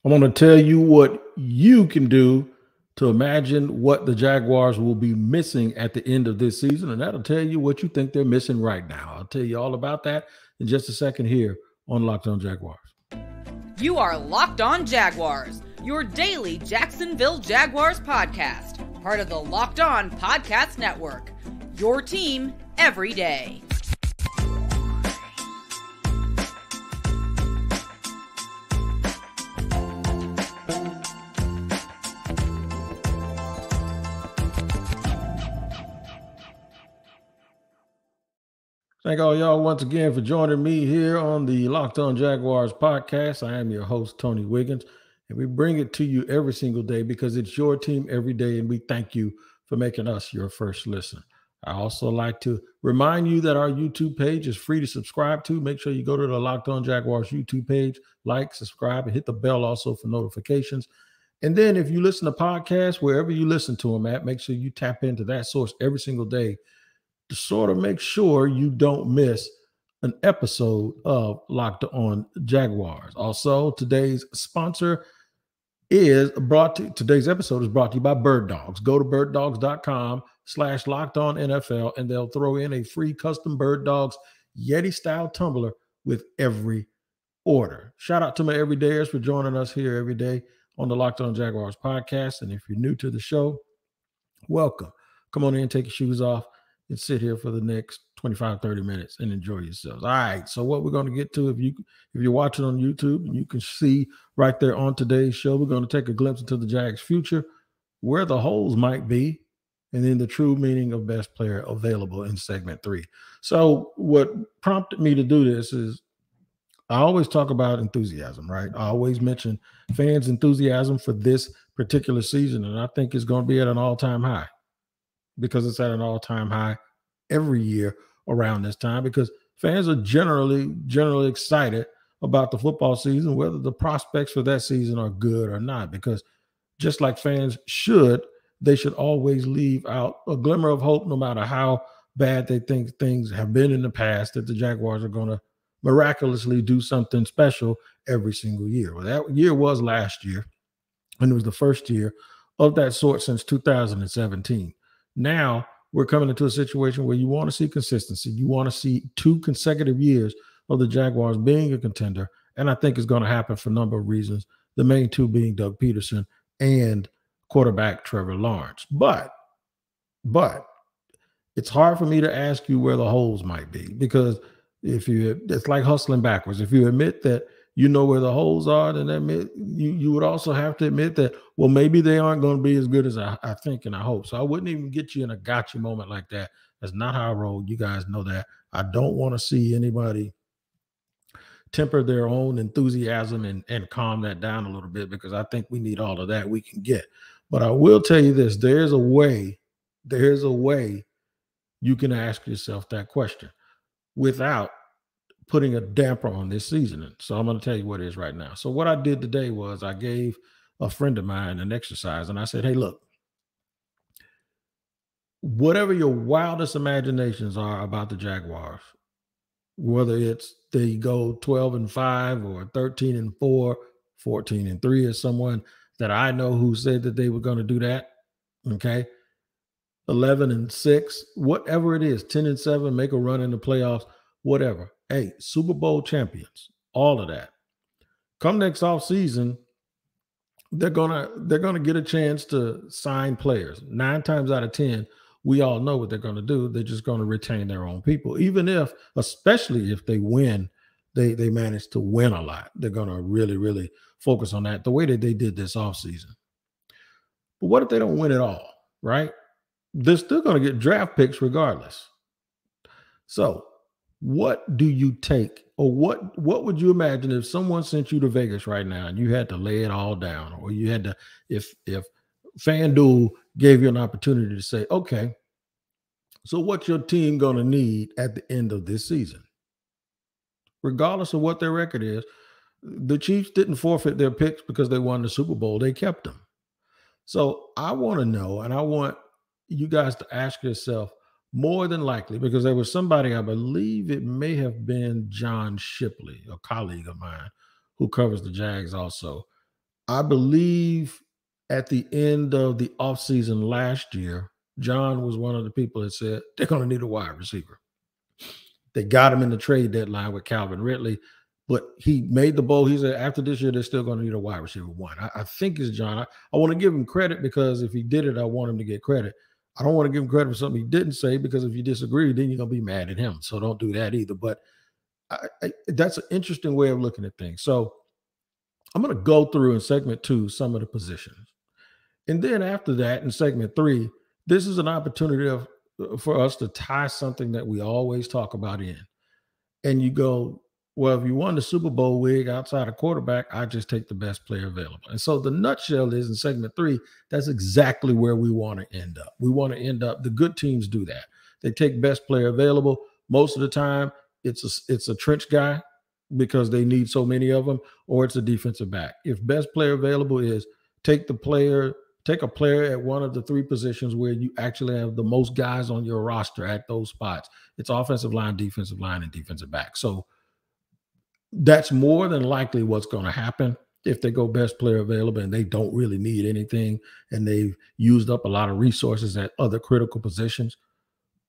I'm going to tell you what you can do to imagine what the Jaguars will be missing at the end of this season, and that'll tell you what you think they're missing right now. I'll tell you all about that in just a second here on Locked On Jaguars. You are Locked On Jaguars, your daily Jacksonville Jaguars podcast, part of the Locked On Podcast Network, your team every day. Thank all y'all once again for joining me here on the Locked On Jaguars podcast. I am your host, Tony Wiggins, and we bring it to you every single day because it's your team every day, and we thank you for making us your first listen. I also like to remind you that our YouTube page is free to subscribe to. Make sure you go to the Locked On Jaguars YouTube page, like, subscribe, and hit the bell also for notifications. And then if you listen to podcasts, wherever you listen to them at, make sure you tap into that source every single day to sort of make sure you don't miss an episode of Locked On Jaguars. Also, today's episode is brought to you by Birddogs. Go to birddogs.com/lockedonnfl and they'll throw in a free custom Birddogs Yeti-style tumbler with every order. Shout out to my everydayers for joining us here every day on the Locked On Jaguars podcast. And if you're new to the show, welcome. Come on in, take your shoes off, and sit here for the next 25, 30 minutes and enjoy yourselves. All right, so what we're going to get to, if you're watching on YouTube, and you can see right there on today's show, we're going to take a glimpse into the Jags' future, where the holes might be, and then the true meaning of best player available in segment 3. So what prompted me to do this is I always talk about enthusiasm, right? I always mention fans' enthusiasm for this particular season, and I think it's going to be at an all-time high, because it's at an all-time high every year around this time, because fans are generally excited about the football season, whether the prospects for that season are good or not, because just like fans they should always leave out a glimmer of hope, no matter how bad they think things have been in the past, that the Jaguars are going to miraculously do something special every single year. Well, that year was last year, and it was the first year of that sort since 2017. Now we're coming into a situation where you want to see consistency. You want to see 2 consecutive years of the Jaguars being a contender. And I think it's going to happen for a number of reasons. The main 2 being Doug Peterson and quarterback Trevor Lawrence. But it's hard for me to ask you where the holes might be, because it's like hustling backwards. If you admit that you know where the holes are, then you would also have to admit that, well, maybe they aren't going to be as good as I think and I hope. So I wouldn't even get you in a gotcha moment like that. That's not how I roll. You guys know that. I don't want to see anybody temper their own enthusiasm and calm that down a little bit, because I think we need all of that we can get. But I will tell you this, there's a way you can ask yourself that question without putting a damper on this season. And so I'm going to tell you what it is right now. So what I did today was I gave a friend of mine an exercise, and I said, hey, look, whatever your wildest imaginations are about the Jaguars, whether it's they go 12-5 or 13-4, 14-3, as someone that I know who said that they were going to do that, okay, 11-6, whatever it is, 10-7, make a run in the playoffs, whatever. Hey, Super Bowl champions, all of that. Come next offseason, they're gonna get a chance to sign players. 9 times out of 10, we all know what they're going to do. They're just going to retain their own people, especially if they win, they manage to win a lot. They're going to really, really focus on that the way that they did this offseason. But what if they don't win at all, right? They're still going to get draft picks regardless. So what do you take, or what would you imagine if someone sent you to Vegas right now and you had to lay it all down, or you had to, if FanDuel gave you an opportunity to say, okay, so what's your team going to need at the end of this season? Regardless of what their record is, the Chiefs didn't forfeit their picks because they won the Super Bowl. They kept them. So I want to know, and I want you guys to ask yourself, more than likely, because there was somebody, I believe it may have been John Shipley, a colleague of mine who covers the Jags also. I believe at the end of the offseason last year, John was one of the people that said they're going to need a wide receiver. They got him in the trade deadline with Calvin Ridley, but he made the bowl. He said after this year, they're still going to need a wide receiver one. I think it's John. I want to give him credit because if he did it, I want him to get credit. I don't want to give him credit for something he didn't say because if you disagree, then you're going to be mad at him. So don't do that either. But that's an interesting way of looking at things. So I'm going to go through in segment 2 some of the positions. And then after that, in segment 3, this is an opportunity for us to tie something that we always talk about in. And you go, well, if you won the Super Bowl wig outside of quarterback, I just take the best player available. And so the nutshell is in segment 3, that's exactly where we want to end up. We want to end up, the good teams do that. They take best player available. Most of the time, it's a trench guy because they need so many of them, or it's a defensive back. If best player available is take a player at one of the 3 positions where you actually have the most guys on your roster at those spots. It's offensive line, defensive line, and defensive back. So that's more than likely what's going to happen if they go best player available and they don't really need anything and they've used up a lot of resources at other critical positions.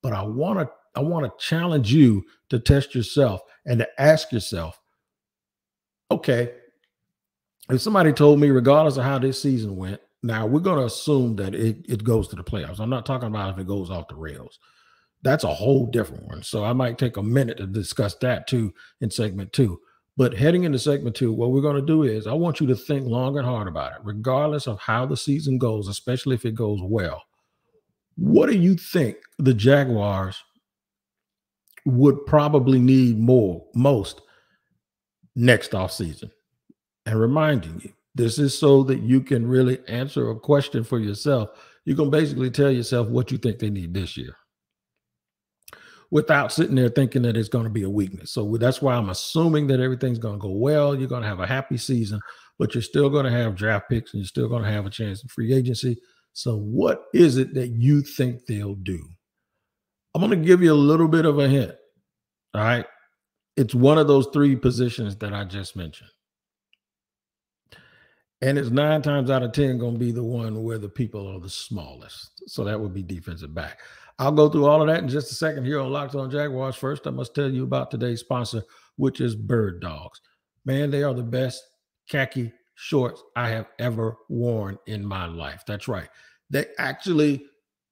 But I want to challenge you to test yourself and to ask yourself, okay, if somebody told me, regardless of how this season went, now we're going to assume that it goes to the playoffs. I'm not talking about if it goes off the rails. That's a whole different one. So I might take a minute to discuss that too in segment 2. But heading into segment 2, what we're going to do is I want you to think long and hard about it, regardless of how the season goes, especially if it goes well. What do you think the Jaguars would probably need most next offseason? And reminding you, this is so that you can really answer a question for yourself. You can basically tell yourself what you think they need this year without sitting there thinking that it's going to be a weakness. So that's why I'm assuming that everything's going to go well. You're going to have a happy season, but you're still going to have draft picks and you're still going to have a chance in free agency. So what is it that you think they'll do? I'm going to give you a little bit of a hint. All right. It's one of those 3 positions that I just mentioned. And it's 9 times out of 10 going to be the one where the people are the smallest. So that would be defensive back. I'll go through all of that in just a second here on Locked On Jaguars. First, I must tell you about today's sponsor, which is Birddogs. Man, they are the best khaki shorts I have ever worn in my life. That's right. They actually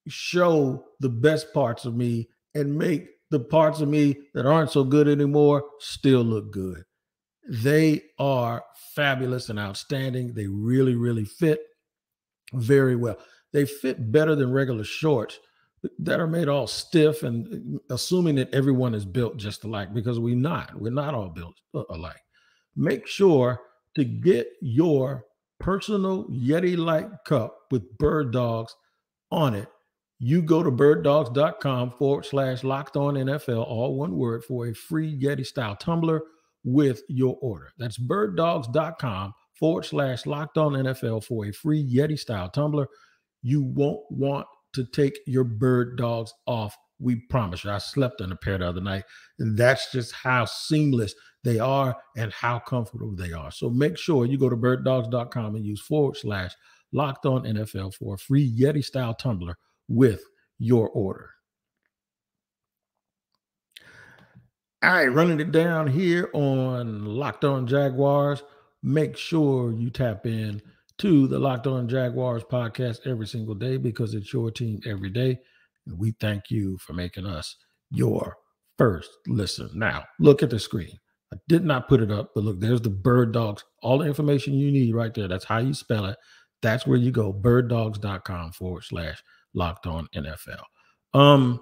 show the best parts of me and make the parts of me that aren't so good anymore still look good. They are fabulous and outstanding. They really, really fit very well. They fit better than regular shorts that are made all stiff and assuming that everyone is built just alike, because we're not all built alike. Make sure to get your personal Yeti-like cup with Birddogs on it. You go to birddogs.com/lockedonnfl, all one word, for a free Yeti-style tumbler with your order. That's birddogs.com/lockedonnfl for a free Yeti-style tumbler. You won't want to take your Birddogs off. We promise you. I slept in a pair the other night, and that's just how seamless they are and how comfortable they are. So make sure you go to birddogs.com and use /lockedonnfl for a free Yeti-style tumbler with your order. All right, running it down here on Locked On Jaguars. Make sure you tap in to the Locked On Jaguars podcast every single day, because it's your team every day. And we thank you for making us your first listen. Now, look at the screen. I did not put it up, but look, there's the Birddogs. All the information you need right there. That's how you spell it. That's where you go. Birddogs.com /lockedonnfl.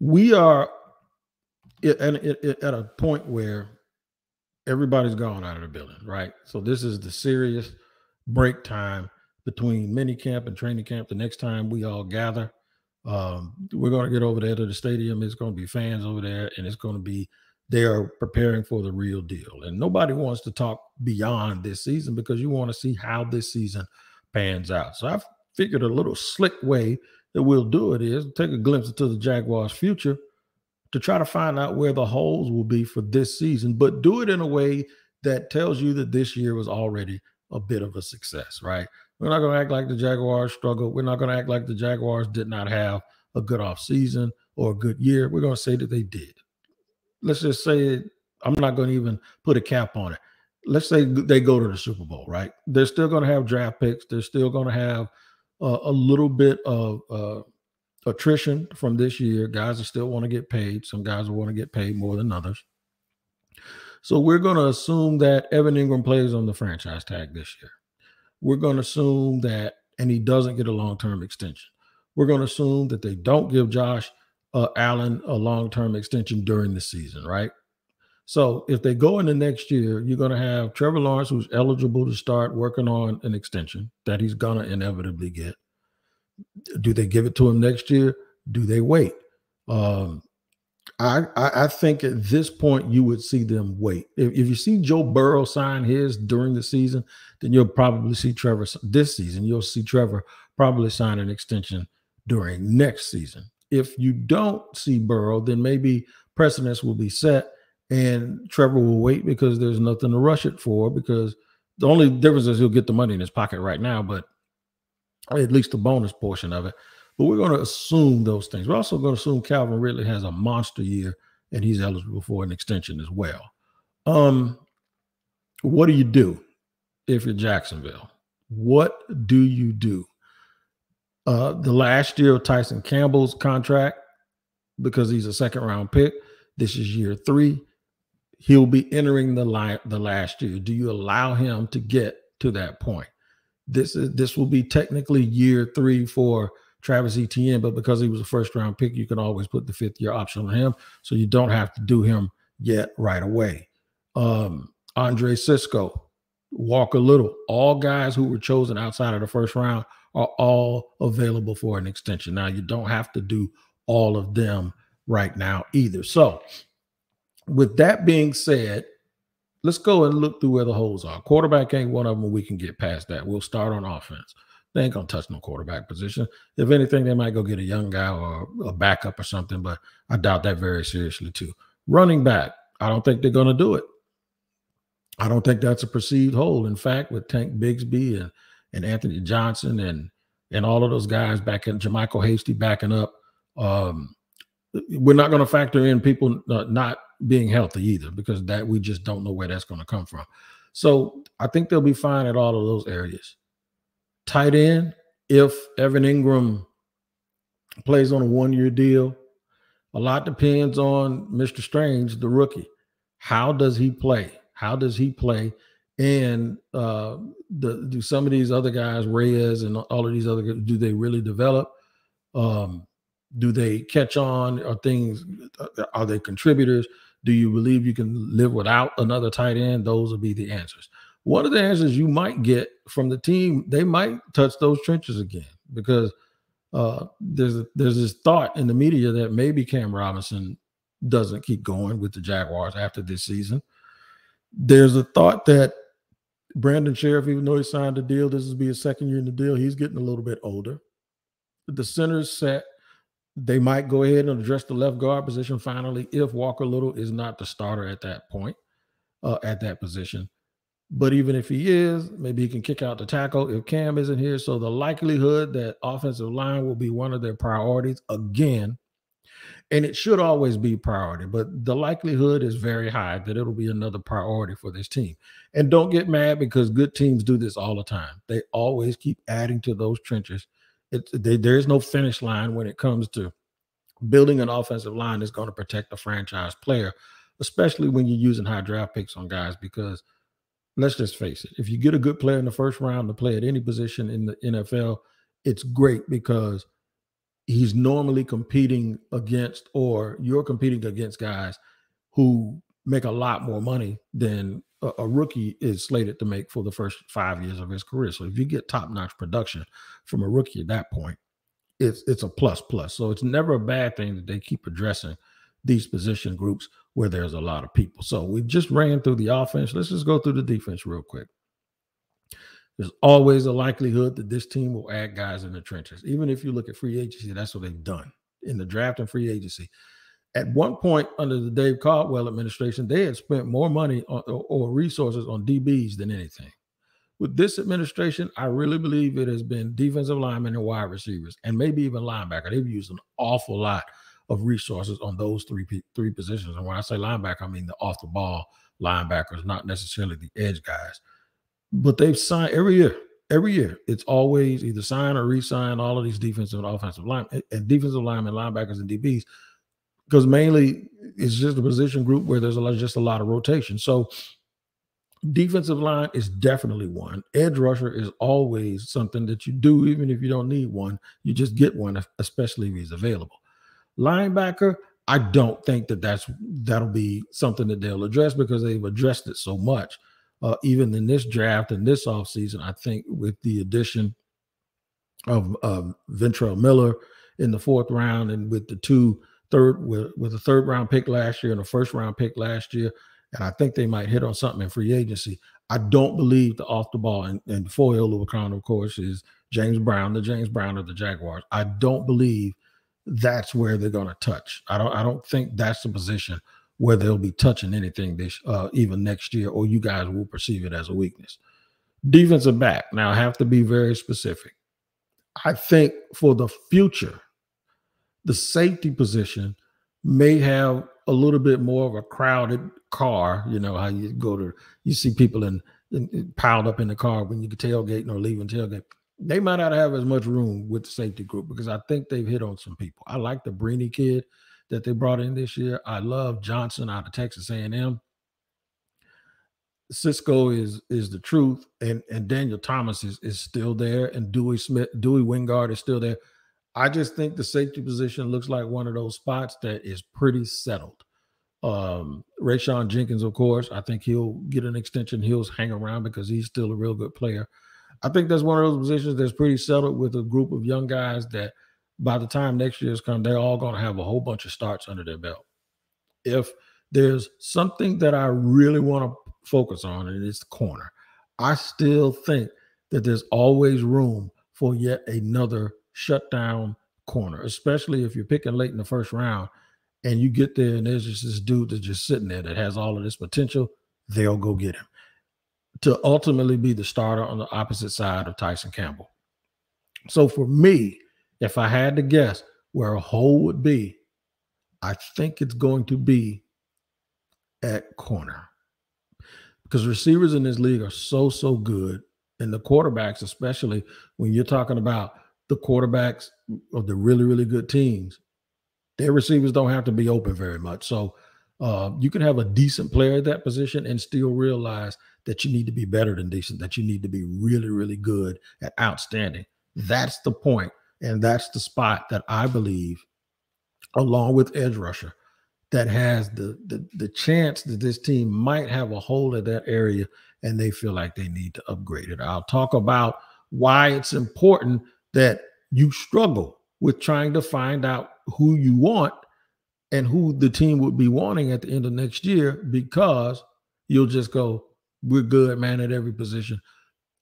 We are at a point where everybody's gone out of the building, right? So this is the serious break time between minicamp and training camp. The next time we all gather, we're going to get over there to the stadium. It's going to be fans over there, and it's going to be, they are preparing for the real deal. And nobody wants to talk beyond this season because you want to see how this season pans out. So I've figured a little slick way that we'll do it is take a glimpse into the Jaguars' future to try to find out where the holes will be for this season, but do it in a way that tells you that this year was already a bit of a success, right? We're not going to act like the Jaguars struggled. We're not going to act like the Jaguars did not have a good offseason or a good year. We're going to say that they did. Let's just say, I'm not going to even put a cap on it. Let's say they go to the Super Bowl, right? They're still going to have draft picks. They're still going to have a little bit of attrition from this year. Guys that still want to get paid. Some guys will want to get paid more than others. So we're going to assume that Evan Ingram plays on the franchise tag this year. We're going to assume that, and he doesn't get a long-term extension. We're going to assume that they don't give Josh Allen a long-term extension during the season, right? So if they go into next year, you're going to have Trevor Lawrence, who's eligible to start working on an extension that he's going to inevitably get. Do they give it to him next year? Do they wait? I think at this point you would see them wait. If you see Joe Burrow sign his during the season, then you'll probably see Trevor this season. You'll see Trevor probably sign an extension during next season. If you don't see Burrow, then maybe precedents will be set and Trevor will wait because there's nothing to rush it for, because the only difference is he'll get the money in his pocket right now, but at least the bonus portion of it. But we're going to assume those things. We're also going to assume Calvin Ridley has a monster year and he's eligible for an extension as well. What do you do if you're Jacksonville? What do you do? The last year of Tyson Campbell's contract, because he's a second-round pick, this is year 3. He'll be entering the last year. Do you allow him to get to that point? This will be technically year 3 for Travis Etienne, but because he was a first-round pick, you can always put the 5th-year option on him, so you don't have to do him yet right away. Andre Cisco, Walker Little, all guys who were chosen outside of the first round are all available for an extension. Now, you don't have to do all of them right now either. So, with that being said, let's go and look through where the holes are. Quarterback ain't one of them. We can get past that. We'll start on offense. They ain't going to touch no quarterback position. If anything, they might go get a young guy or a backup or something, but I doubt that very seriously too. Running back, I don't think they're going to do it. I don't think that's a perceived hole. In fact, with Tank Bigsby and Anthony Johnson and all of those guys back in, Jermichael Hasty backing up, we're not going to factor in people not being healthy either, because that we just don't know where that's going to come from. So I think they'll be fine at all of those areas. Tight end, if Evan Ingram plays on a 1-year deal, a lot depends on Mr. Strange, the rookie. How does he play? How does he play? And do some of these other guys, Reyes and all of these other guys, do they really develop? Do they catch on? Are they contributors? Do you believe you can live without another tight end? Those will be the answers. One of the answers you might get from the team, they might touch those trenches again, because there's this thought in the media that maybe Cam Robinson doesn't keep going with the Jaguars after this season. There's a thought that Brandon Sheriff, even though he signed a deal, this will be his 2nd year in the deal, he's getting a little bit older. The center's set. They might go ahead and address the left guard position finally if Walker Little is not the starter at that point, at that position. But even if he is, maybe he can kick out the tackle if Cam isn't here. So the likelihood that offensive line will be one of their priorities again, and it should always be priority, but the likelihood is very high that it'll be another priority for this team. And don't get mad, because good teams do this all the time. They always keep adding to those trenches. There's no finish line when it comes to building an offensive line that's going to protect the franchise player, especially when you're using high draft picks on guys, because let's just face it, if you get a good player in the first round to play at any position in the NFL, it's great, because he's normally competing against, or you're competing against guys who make a lot more money than a rookie is slated to make for the first 5 years of his career. So if you get top-notch production from a rookie at that point, it's a plus. So it's never a bad thing that they keep addressing these position groups where there's a lot of people. So we just ran through the offense. Let's just go through the defense real quick. There's always a likelihood that this team will add guys in the trenches. Even if you look at free agency, that's what they've done in the draft and free agency. At one point under the Dave Caldwell administration, they had spent more money or resources on DBs than anything. With this administration, I really believe it has been defensive linemen and wide receivers, and maybe even linebacker. They've used an awful lot of resources on those three positions. And when I say linebacker, I mean the off-the-ball linebackers, not necessarily the edge guys. But they've signed every year. Every year, it's always either sign or re-sign all of these defensive and offensive linemen, and linemen, linebackers, and DBs, because mainly it's just a position group where there's just a lot of rotation. So defensive line is definitely one. Edge rusher is always something that you do, even if you don't need one. You just get one, especially if he's available. Linebacker, I don't think that'll be something that they'll address because they've addressed it so much. Even in this draft and this offseason, I think with the addition of Ventrell Miller in the 4th round and with the with a 3rd round pick last year and a 1st round pick last year, and I think they might hit on something in free agency. I don't believe the off the ball and foil of crown, of course, is James Brown, the James Brown of the Jaguars. I don't believe that's where they're going to touch. I don't think that's the position where they'll be touching anything this even next year, or you guys will perceive it as a weakness. Defensive back. Now, I have to be very specific. I think for the future, the safety position may have a little bit more of a crowded car. You know how you see people in piled up in the car when you get tailgating or leaving tailgate. They might not have as much room with the safety group because I think they've hit on some people. I like the Breeny kid that they brought in this year. I love Johnson out of Texas A&M. Cisco is the truth, and Daniel Thomas is still there, and Dewey Wingard is still there. I just think the safety position looks like one of those spots that is pretty settled. Rayshawn Jenkins, of course, I think he'll get an extension. He'll hang around because he's still a real good player. I think that's one of those positions that's pretty settled with a group of young guys that by the time next year's come, they're all going to have a whole bunch of starts under their belt. If there's something that I really want to focus on, and it's the corner, I still think that there's always room for yet another shutdown corner, especially if you're picking late in the 1st round and you get there and there's just this dude that's just sitting there that has all of this potential. They'll go get him to ultimately be the starter on the opposite side of Tyson Campbell. So for me, if I had to guess where a hole would be, I think it's going to be at corner, because receivers in this league are so good, and the quarterbacks, especially when you're talking about the quarterbacks of the really good teams, their receivers don't have to be open very much. So you can have a decent player at that position and still realize that you need to be better than decent, that you need to be really good at outstanding. That's the point, and that's the spot that I believe, along with edge rusher, that has the chance that this team might have a hole at that area and they feel like they need to upgrade it. I'll talk about why it's important that you struggle with trying to find out who you want and who the team would be wanting at the end of next year, because you'll just go, we're good, man, at every position.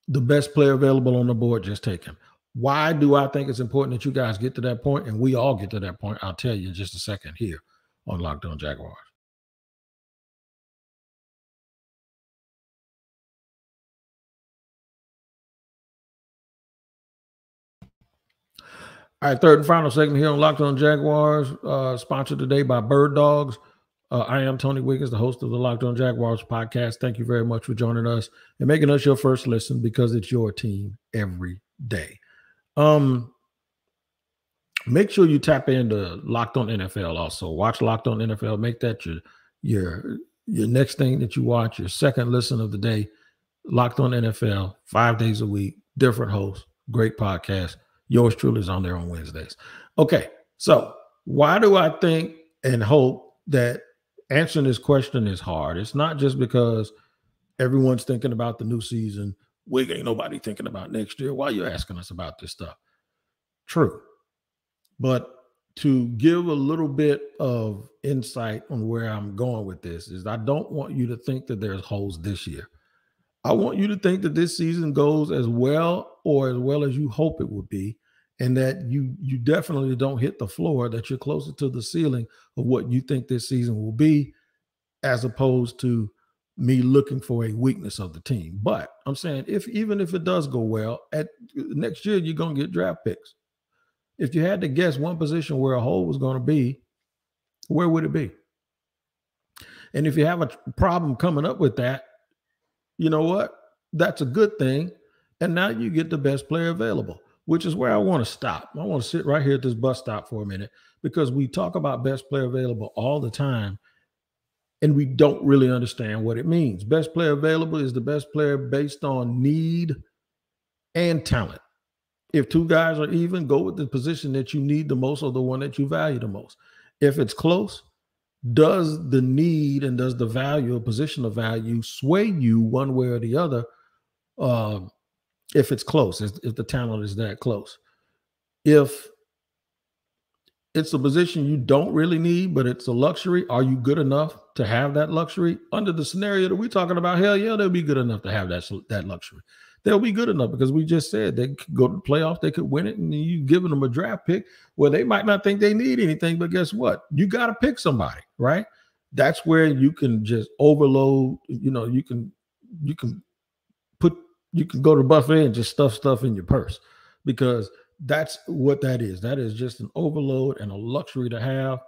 The best player available on the board, just take him. Why do I think it's important that you guys get to that point and we all get to that point? I'll tell you in just a second here on Locked On Jaguars. All right, 3rd and final segment here on Locked On Jaguars, sponsored today by Birddogs. I am Tony Wiggins, the host of the Locked On Jaguars podcast. Thank you very much for joining us and making us your first listen, because it's your team every day. Make sure you tap into Locked On NFL also. Watch Locked On NFL. Make that your next thing that you watch, your second listen of the day. Locked On NFL, 5 days a week, different hosts, great podcast. Yours truly is on there on Wednesdays. Okay, so why do I think and hope that answering this question is hard? It's not just because everyone's thinking about the new season. Ain't nobody thinking about next year. Why are you asking us about this stuff? True. But to give a little bit of insight on where I'm going with this is I don't want you to think that there's holes this year. I want you to think that this season goes as well or as well as you hope it would be, and that you definitely don't hit the floor, that you're closer to the ceiling of what you think this season will be, as opposed to me looking for a weakness of the team. But I'm saying, even if it does go well, at next year you're going to get draft picks. If you had to guess one position where a hole was going to be, where would it be? And if you have a problem coming up with that, you know what? That's a good thing. And now you get the best player available, which is where I want to stop. I want to sit right here at this bus stop for a minute, because we talk about best player available all the time, and we don't really understand what it means. Best player available is the best player based on need and talent. If two guys are even, go with the position that you need the most or the one that you value the most. If it's close, does the need and does the value or position of value sway you one way or the other? If it's close, if the talent is that close. If it's a position you don't really need, but it's a luxury, are you good enough to have that luxury? Under the scenario that we're talking about, hell yeah, they'll be good enough to have that luxury. They'll be good enough, because we just said they could go to the playoffs, they could win it, and you giving them a draft pick where they might not think they need anything, but guess what? You got to pick somebody, right? That's where you can just overload. You can go to the buffet and just stuff in your purse, because that's what that is. That is just an overload and a luxury to have,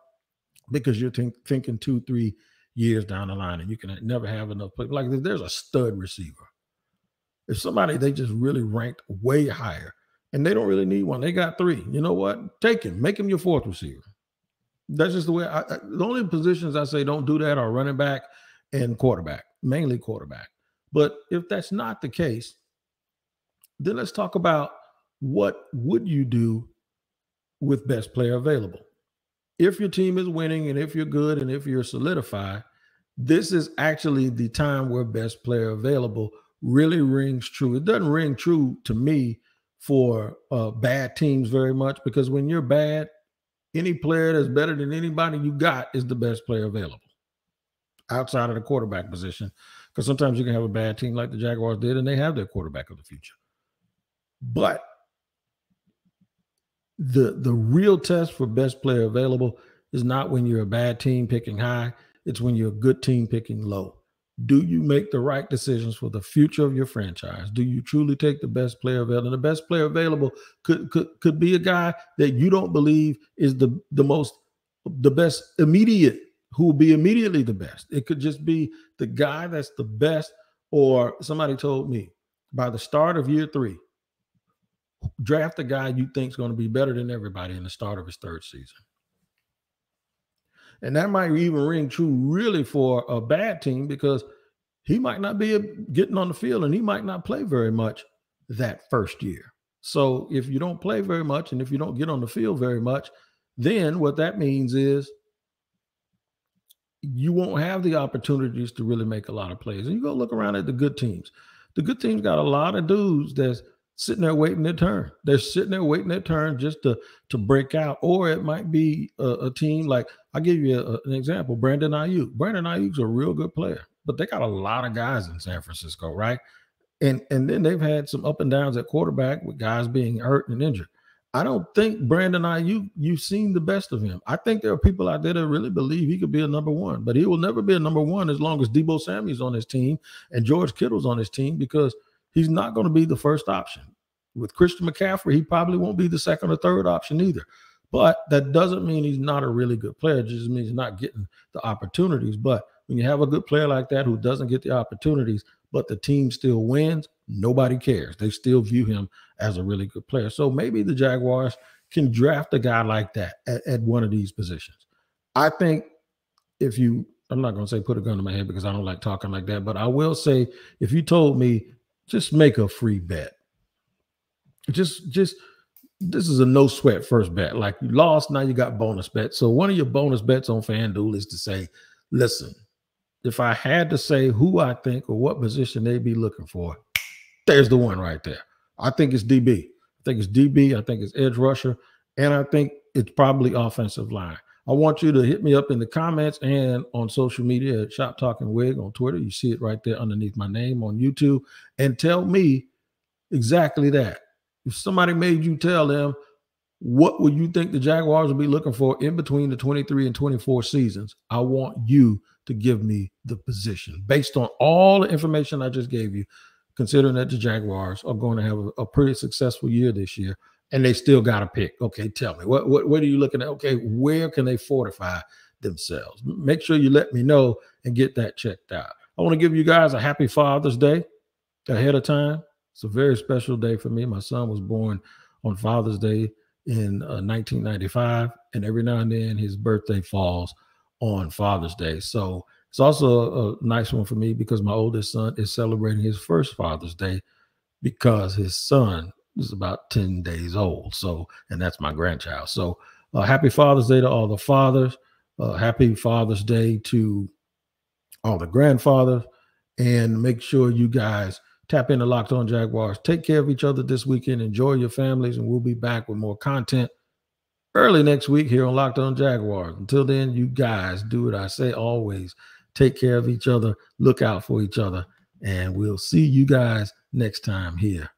because you're thinking 2-3 years down the line, and you can never have enough play. Like, if there's a stud receiver, if somebody they just really ranked way higher and they don't really need one, they got 3. You know what? Take him, make him your 4th receiver. That's just the way. The only positions I say don't do that are running back and quarterback, mainly quarterback. But if that's not the case, then let's talk about what would you do with best player available. If your team is winning, and if you're good, and if you're solidified, this is actually the time where best player available really rings true. It doesn't ring true to me for bad teams very much, because when you're bad, any player that's better than anybody you got is the best player available outside of the quarterback position, because sometimes you can have a bad team like the Jaguars did, and they have their quarterback of the future. But the real test for best player available is not when you're a bad team picking high. It's when you're a good team picking low. Do you make the right decisions for the future of your franchise? Do you truly take the best player available? And the best player available could be a guy that you don't believe is the best immediate, who will be immediately the best. It could just be the guy that's the best, or somebody told me by the start of year 3, draft a guy you think is going to be better than everybody in the start of his 3rd season. And that might even ring true really for a bad team, because he might not be getting on the field, and he might not play very much that first year. So if you don't play very much, and if you don't get on the field very much, then what that means is you won't have the opportunities to really make a lot of plays. And you go look around at the good teams. The good teams got a lot of dudes that's sitting there waiting their turn. They're sitting there waiting their turn just to break out. Or it might be a team like, I'll give you an example, Brandon Ayuk. Brandon Ayuk's a real good player, but they got a lot of guys in San Francisco, right? And then they've had some up and downs at quarterback with guys being hurt and injured. I don't think Brandon Ayuk, you've seen the best of him. I think there are people out there that really believe he could be a number 1, but he will never be a number 1 as long as Deebo Samuel's on his team and George Kittle's on his team, because he's not going to be the first option. With Christian McCaffrey, he probably won't be the 2nd or 3rd option either. But that doesn't mean he's not a really good player. It just means he's not getting the opportunities. But when you have a good player like that who doesn't get the opportunities, but the team still wins, nobody cares. They still view him as a really good player. So maybe the Jaguars can draft a guy like that at one of these positions. I think I'm not going to say put a gun to my head, because I don't like talking like that, but I will say, if you told me just make a free bet, just this is a no sweat first bet. Like, you lost, now you got bonus bets. So one of your bonus bets on FanDuel is to say, listen, if I had to say who I think or what position they'd be looking for, there's the one right there. I think it's DB. I think it's edge rusher, and I think it's probably offensive line. I want you to hit me up in the comments and on social media at Shop Talking Wig on Twitter. You see it right there underneath my name on YouTube, and tell me exactly that. If somebody made you tell them, what would you think the Jaguars will be looking for in between the 23 and 24 seasons? I want you to give me the position based on all the information I just gave you, considering that the Jaguars are going to have a pretty successful year this year, and they still got to pick. Okay, tell me, what are you looking at? Okay, where can they fortify themselves? Make sure you let me know and get that checked out. I want to give you guys a happy Father's Day ahead of time. It's a very special day for me. My son was born on Father's Day in 1995, and every now and then his birthday falls on Father's Day. So it's also a nice one for me because my oldest son is celebrating his first Father's Day because his son is about 10 days old. So, and that's my grandchild. So happy Father's Day to all the fathers. Happy Father's Day to all the grandfathers. And make sure you guys tap into Locked On Jaguars. Take care of each other this weekend. Enjoy your families, and we'll be back with more content early next week here on Locked On Jaguars. Until then, you guys do what I say always. Take care of each other. Look out for each other. And we'll see you guys next time here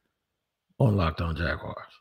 on Locked On Jaguars.